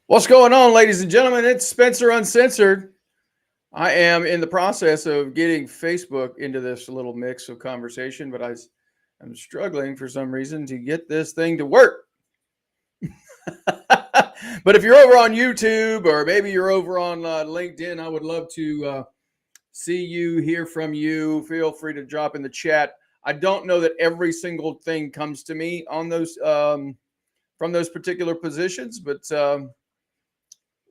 What's going on, ladies and gentlemen? It's Spencer Uncensored. I am in the process of getting Facebook into this little mix of conversation, but I'm struggling for some reason to get this thing to work. But if you're over on YouTube or maybe you're over on LinkedIn, I would love to see you, hear from you. Feel free to drop in the chat. I don't know that every single thing comes to me on those from those particular positions, but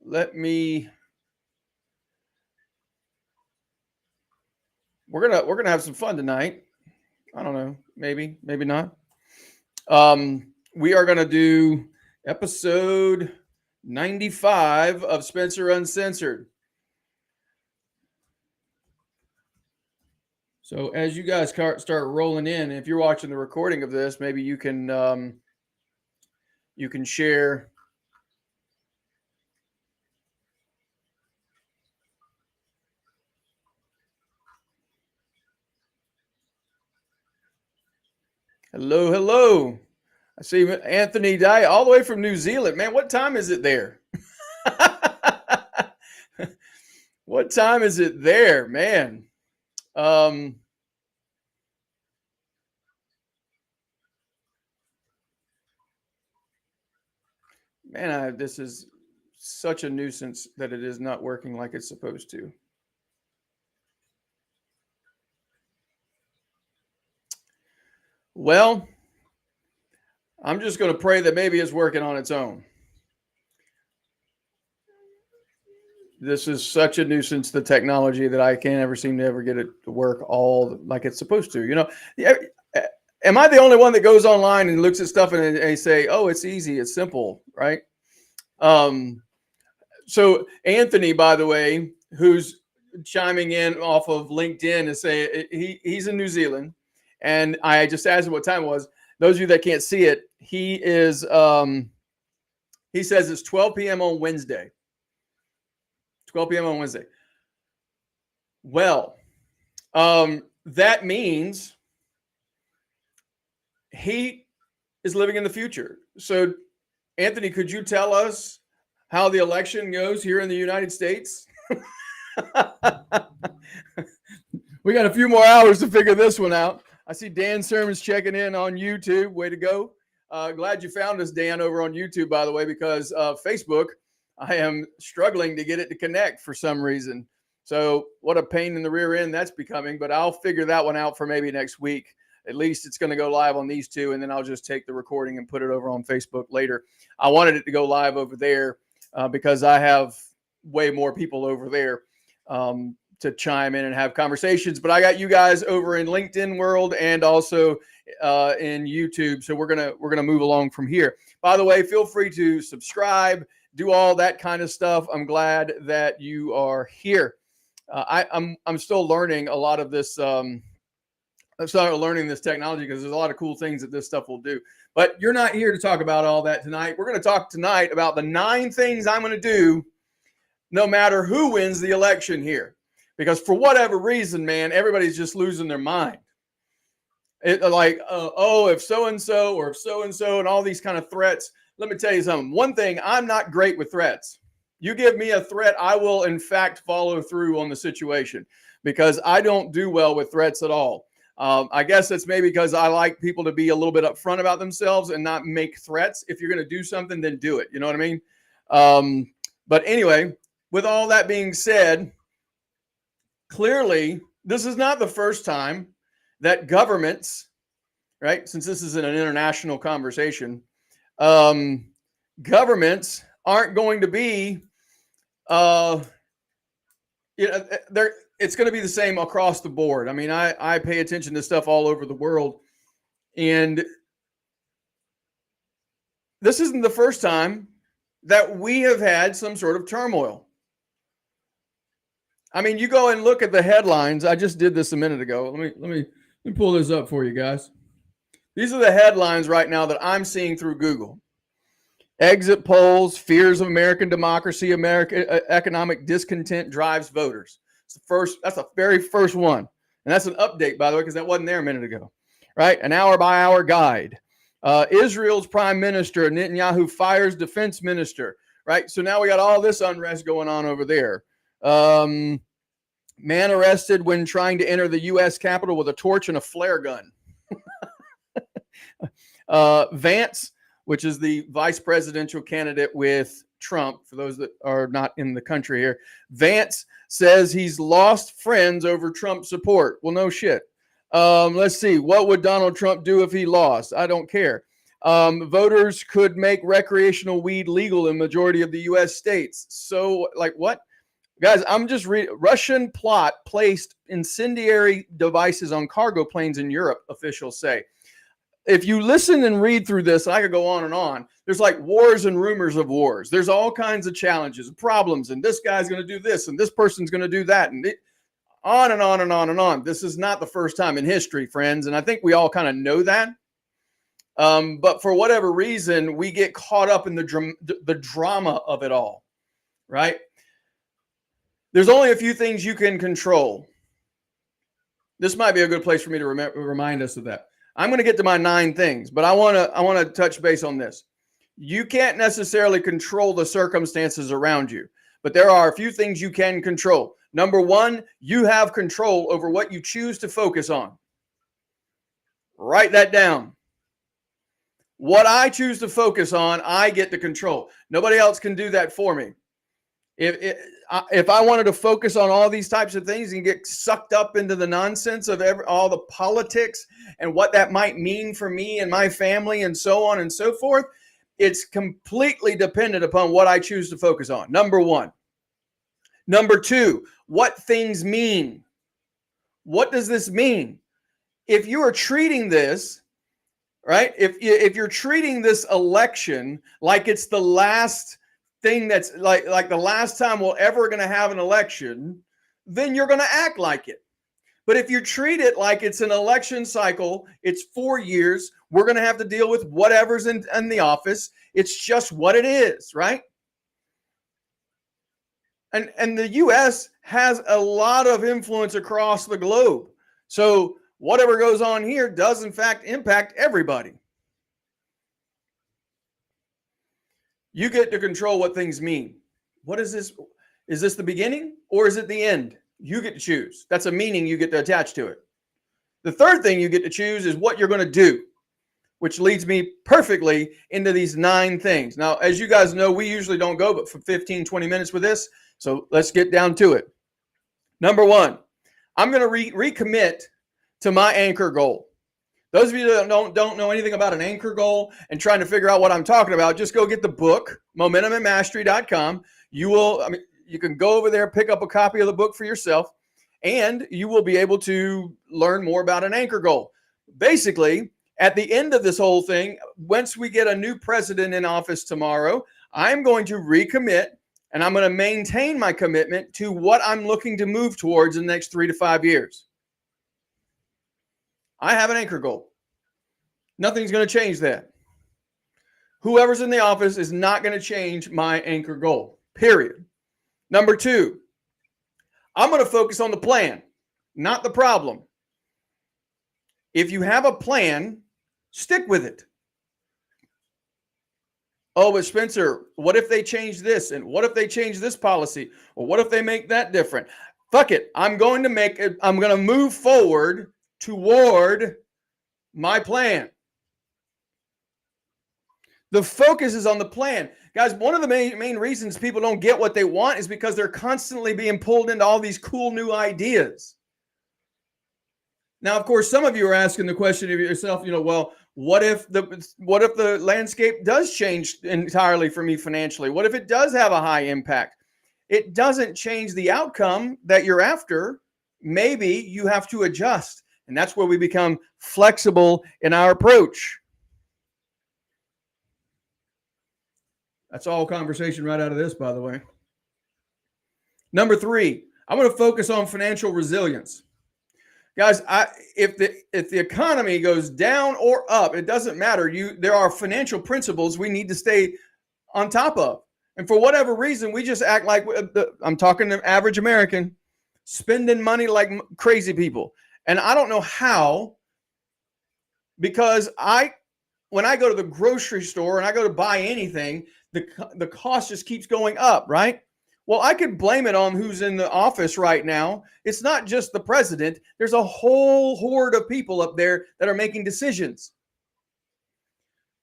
let me. We're gonna have some fun tonight. I don't know, maybe not. We are gonna do episode 95 of Spencer Uncensored. So as you guys start rolling in, if you're watching the recording of this, maybe you can share. Hello, hello. I see Anthony Dye all the way from New Zealand. Man, what time is it there? What time is it there, man? Man, this is such a nuisance that it is not working like it's supposed to. Well, I'm just going to pray that maybe it's working on its own. This is such a nuisance, the technology, that I can't ever seem to ever get it to work all like it's supposed to. You know, am I the only one that goes online and looks at stuff and they say, "Oh, it's easy, it's simple," right? So Anthony, by the way, who's chiming in off of LinkedIn, is saying he's in New Zealand, and I just asked him what time it was. Those of you that can't see it, he is. He says it's 12 p.m. on Wednesday. 12 p.m. on Wednesday. Well, that means he is living in the future. So, Anthony, could you tell us how the election goes here in the United States? We got a few more hours to figure this one out. I see Dan Sermon's checking in on YouTube. Way to go. Glad you found us, Dan, over on YouTube, by the way, because Facebook, I am struggling to get it to connect for some reason. So what a pain in the rear end that's becoming, but I'll figure that one out for maybe next week. At least it's going to go live on these two, and then I'll just take the recording and put it over on Facebook later. I wanted it to go live over there because I have way more people over there to chime in and have conversations. But I got you guys over in LinkedIn world and also in YouTube. So we're gonna move along from here. By the way, feel free to subscribe, do all that kind of stuff. I'm glad that you are here. I'm still learning a lot of this. I'm still learning this technology because there's a lot of cool things that this stuff will do. But you're not here to talk about all that tonight. We're going to talk tonight about the 9 things I'm going to do no matter who wins the election here. Because for whatever reason, man, everybody's just losing their mind. If so-and-so or if so-and-so and all these kind of threats. Let me tell you something. One thing, I'm not great with threats. You give me a threat, I will, in fact, follow through on the situation because I don't do well with threats at all. I guess it's maybe because I like people to be a little bit upfront about themselves and not make threats. If you're going to do something, then do it. You know what I mean? But anyway, with all that being said, clearly, this is not the first time that governments, right, since this is an international conversation, governments aren't going to be, it's going to be the same across the board. I mean, I pay attention to stuff all over the world, and this isn't the first time that we have had some sort of turmoil. I mean, you go and look at the headlines. I just did this a minute ago. Let me pull this up for you guys. These are the headlines right now that I'm seeing through Google. Exit polls, fears of American democracy, American economic discontent drives voters. That's the very first one. And that's an update, by the way, because that wasn't there a minute ago. Right? An hour-by-hour guide. Israel's prime minister, Netanyahu, fires defense minister. right? So now we got all this unrest going on over there. Man arrested when trying to enter the U.S. Capitol with a torch and a flare gun. Vance, which is the vice presidential candidate with Trump, for those that are not in the country here, Vance says he's lost friends over Trump support. Well, no shit. Let's see. What would Donald Trump do if he lost? I don't care. Voters could make recreational weed legal in majority of the U.S. states. So, like, what? Guys, I'm just reading. Russian plot placed incendiary devices on cargo planes in Europe, officials say. If you listen and read through this, I could go on and on. There's like wars and rumors of wars. There's all kinds of challenges and problems, and this guy's going to do this, and this person's going to do that, and on and on and on and on. This is not the first time in history, friends, and I think we all kind of know that. But for whatever reason, we get caught up in the drama of it all, right? There's only a few things you can control. This might be a good place for me to remind us of that. I'm going to get to my 9 things, but I want to touch base on this. You can't necessarily control the circumstances around you, but there are a few things you can control. Number 1, you have control over what you choose to focus on. Write that down. What I choose to focus on, I get to control. Nobody else can do that for me. If I wanted to focus on all these types of things and get sucked up into the nonsense of all the politics and what that might mean for me and my family and so on and so forth, it's completely dependent upon what I choose to focus on. Number 1. Number 2, what things mean. What does this mean? If you are treating this, right, if you're treating this election like it's the last thing that's like the last time we're ever going to have an election, then you're going to act like it. But if you treat it like it's an election cycle, it's 4 years, we're going to have to deal with whatever's in the office. It's just what it is, right? And the U.S. has a lot of influence across the globe. So whatever goes on here does, in fact, impact everybody. You get to control what things mean. What is this? Is this the beginning or is it the end? You get to choose. That's a meaning you get to attach to it. The third thing you get to choose is what you're going to do, which leads me perfectly into these 9 things. Now, as you guys know, we usually don't go but for 15, 20 minutes with this. So let's get down to it. Number 1, I'm going to recommit to my anchor goal. Those of you that don't know anything about an anchor goal and trying to figure out what I'm talking about, just go get the book, momentumandmastery.com. You can go over there, pick up a copy of the book for yourself, and you will be able to learn more about an anchor goal. Basically, at the end of this whole thing, once we get a new president in office tomorrow, I'm going to recommit and I'm going to maintain my commitment to what I'm looking to move towards in the next 3 to 5 years. I have an anchor goal. Nothing's going to change that. Whoever's in the office is not going to change my anchor goal, period. Number 2, I'm going to focus on the plan, not the problem. If you have a plan, stick with it. Oh, but Spencer, what if they change this? And what if they change this policy? Or what if they make that different? Fuck it. I'm going to move forward toward my plan. The focus is on the plan. Guys, one of the main reasons people don't get what they want is because they're constantly being pulled into all these cool new ideas. Now, of course, some of you are asking the question of yourself, well, what if the landscape does change entirely for me financially? What if it does have a high impact? It doesn't change the outcome that you're after. Maybe you have to adjust. And that's where we become flexible in our approach. That's all conversation right out of this, by the way. Number 3, I'm going to focus on financial resilience. Guys, if the economy goes down or up, it doesn't matter. There are financial principles we need to stay on top of. And for whatever reason, we just act like, I'm talking to average American, spending money like crazy people. And I don't know how, because when I go to the grocery store and I go to buy anything, the cost just keeps going up, right? Well, I could blame it on who's in the office right now. It's not just the president. There's a whole horde of people up there that are making decisions.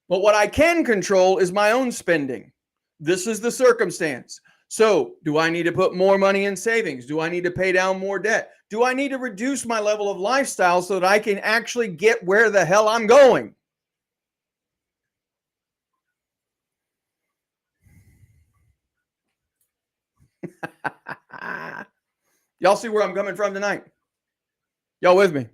But what I can control is my own spending. This is the circumstance. So, do I need to put more money in savings? Do I need to pay down more debt? Do I need to reduce my level of lifestyle so that I can actually get where the hell I'm going? Y'all see where I'm coming from tonight? Y'all with me?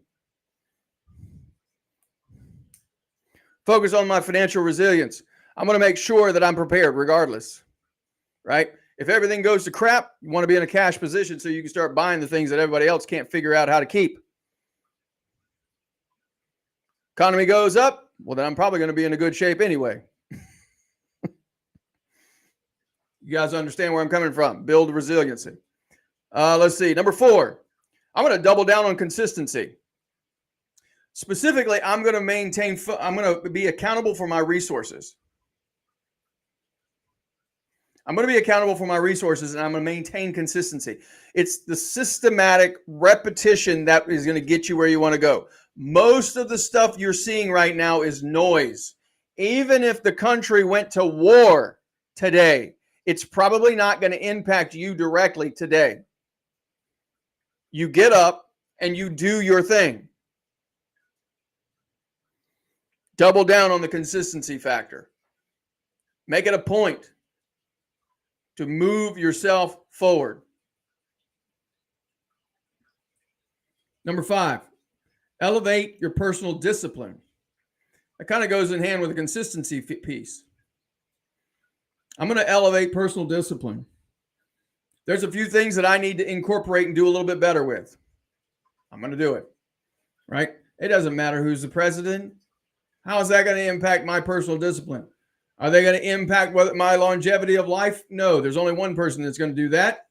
Focus on my financial resilience. I'm going to make sure that I'm prepared regardless, right? If everything goes to crap, you want to be in a cash position so you can start buying the things that everybody else can't figure out how to keep. Economy goes up, well, then I'm probably going to be in a good shape anyway. You guys understand where I'm coming from. Build resiliency. Let's see. Number 4, I'm going to double down on consistency. Specifically, I'm going to be accountable for my resources. I'm going to be accountable for my resources, and I'm going to maintain consistency. It's the systematic repetition that is going to get you where you want to go. Most of the stuff you're seeing right now is noise. Even if the country went to war today, it's probably not going to impact you directly today. You get up and you do your thing. Double down on the consistency factor. Make it a point to move yourself forward. Number 5, elevate your personal discipline. That kind of goes in hand with the consistency piece. I'm going to elevate personal discipline. There's a few things that I need to incorporate and do a little bit better with. I'm going to do it, right? It doesn't matter who's the president. How is that going to impact my personal discipline? Are they going to impact my longevity of life? No, there's only one person that's going to do that,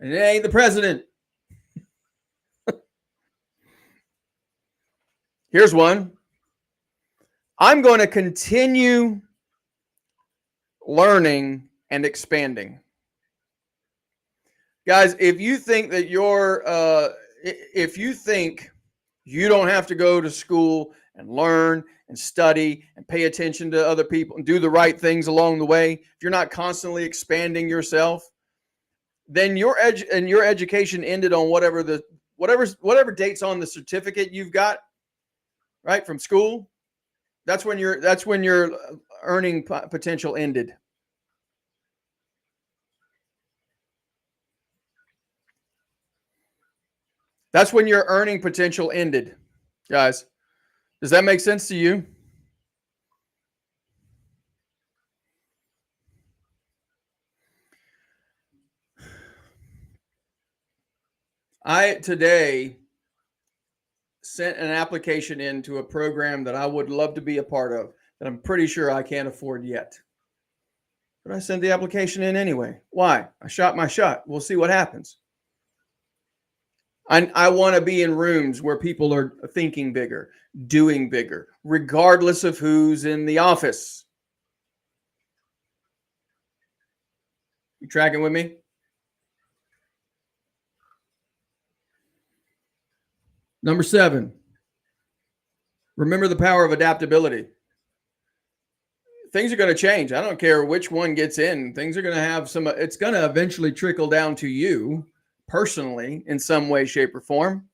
and it ain't the president. Here's one. I'm going to continue learning and expanding. Guys, if you think that if you think you don't have to go to school and learn and study and pay attention to other people and do the right things along the way, if you're not constantly expanding yourself, then your education ended on whatever dates on the certificate you've got, right, from school. That's when your earning potential ended. That's when your earning potential ended, guys. Does that make sense to you? I today sent an application into a program that I would love to be a part of that I'm pretty sure I can't afford yet. But I sent the application in anyway. Why? I shot my shot. We'll see what happens. I want to be in rooms where people are thinking bigger, doing bigger, regardless of who's in the office. You tracking with me? Number 7, remember the power of adaptability. Things are going to change. I don't care which one gets in. Things are going to have it's going to eventually trickle down to you personally in some way, shape, or form.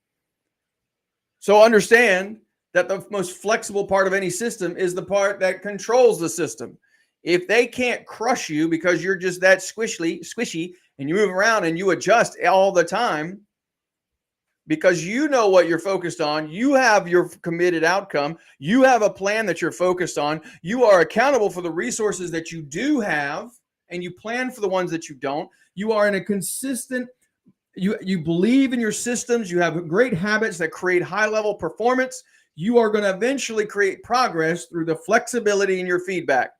So understand that the most flexible part of any system is the part that controls the system. If they can't crush you because you're just that squishy and you move around and you adjust all the time because you know what you're focused on, you have your committed outcome, you have a plan that you're focused on, you are accountable for the resources that you do have, and you plan for the ones that you don't. You are in a consistent You believe in your systems. You have great habits that create high-level performance. You are going to eventually create progress through the flexibility in your feedback.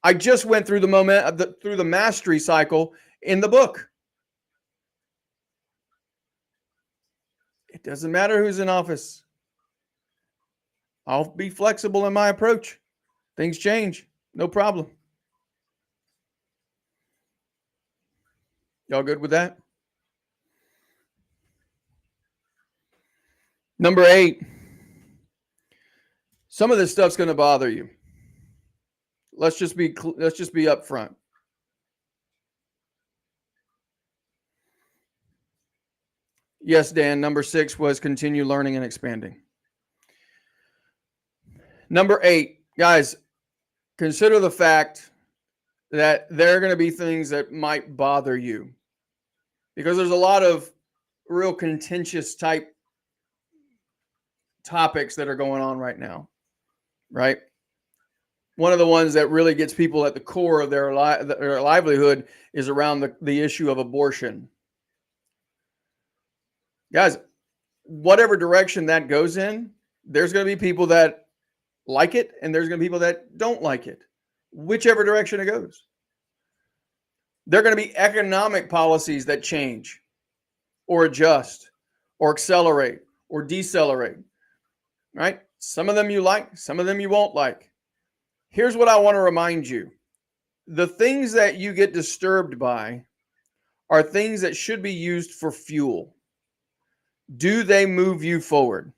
I just went through through the mastery cycle in the book. It doesn't matter who's in office. I'll be flexible in my approach. Things change. No problem. Y'all good with that? Number 8. Some of this stuff's going to bother you. Let's just be upfront. Yes, Dan, number 6 was continue learning and expanding. Number 8, guys, consider the fact that there are going to be things that might bother you because there's a lot of real contentious type topics that are going on right now, right? One of the ones that really gets people at the core of their livelihood is around the issue of abortion. Guys, whatever direction that goes in, there's going to be people that like it and there's going to be people that don't like it, whichever direction it goes. There are going to be economic policies that change or adjust or accelerate or decelerate, right? Some of them you like, some of them you won't like. Here's what I want to remind you. The things that you get disturbed by are things that should be used for fuel. Do they move you forward?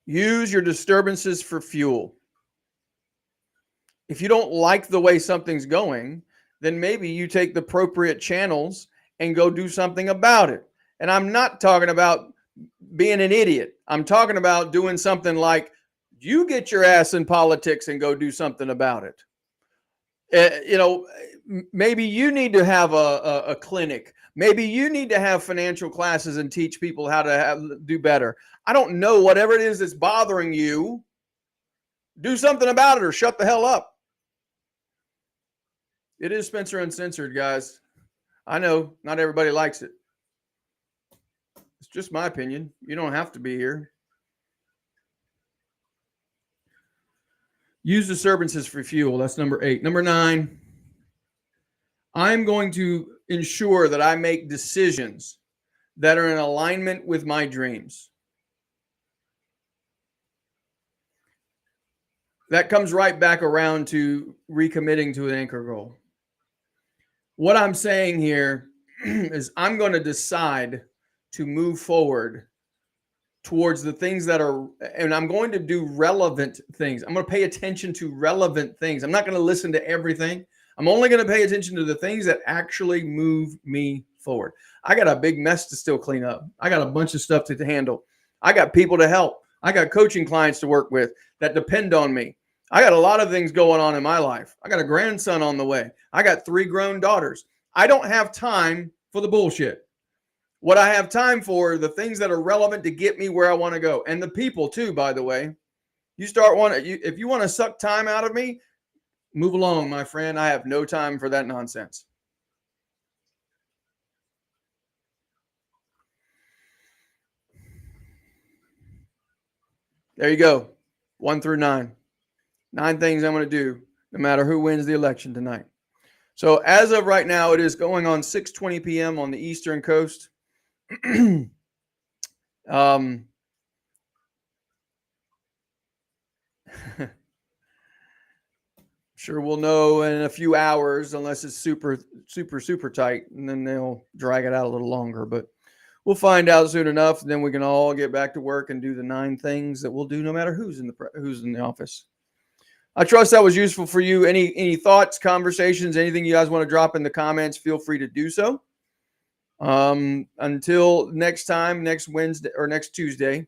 Use your disturbances for fuel. If you don't like the way something's going, then maybe you take the appropriate channels and go do something about it. And I'm not talking about being an idiot. I'm talking about doing something like you get your ass in politics and go do something about it. Maybe you need to have a clinic. Maybe you need to have financial classes and teach people how to do better. I don't know. Whatever it is that's bothering you, do something about it or shut the hell up. It is Spencer Uncensored, guys. I know not everybody likes it. It's just my opinion. You don't have to be here. Use disturbances for fuel. That's number 8. Number 9, I'm going to ensure that I make decisions that are in alignment with my dreams. That comes right back around to recommitting to an anchor goal. What I'm saying here is I'm going to decide to move forward towards the things that are, and I'm going to do relevant things. I'm going to pay attention to relevant things. I'm not going to listen to everything. I'm only going to pay attention to the things that actually move me forward. I got a big mess to still clean up. I got a bunch of stuff to handle. I got people to help. I got coaching clients to work with that depend on me. I got a lot of things going on in my life. I got a grandson on the way. I got 3 grown daughters. I don't have time for the bullshit. What I have time for are the things that are relevant to get me where I want to go. And the people too, by the way. If you want to suck time out of me, move along, my friend. I have no time for that nonsense. There you go. 1 through 9. 9 things I'm going to do no matter who wins the election tonight. So as of right now, it is going on 6:20 p.m. on the Eastern Coast. Sure we'll know in a few hours, unless it's super tight, and then they'll drag it out a little longer. But we'll find out soon enough, and then we can all get back to work and do the 9 things that we'll do no matter who's in the office. I trust that was useful for you. Any thoughts, conversations, anything you guys want to drop in the comments, feel free to do so. Until next time, next Wednesday or next Tuesday.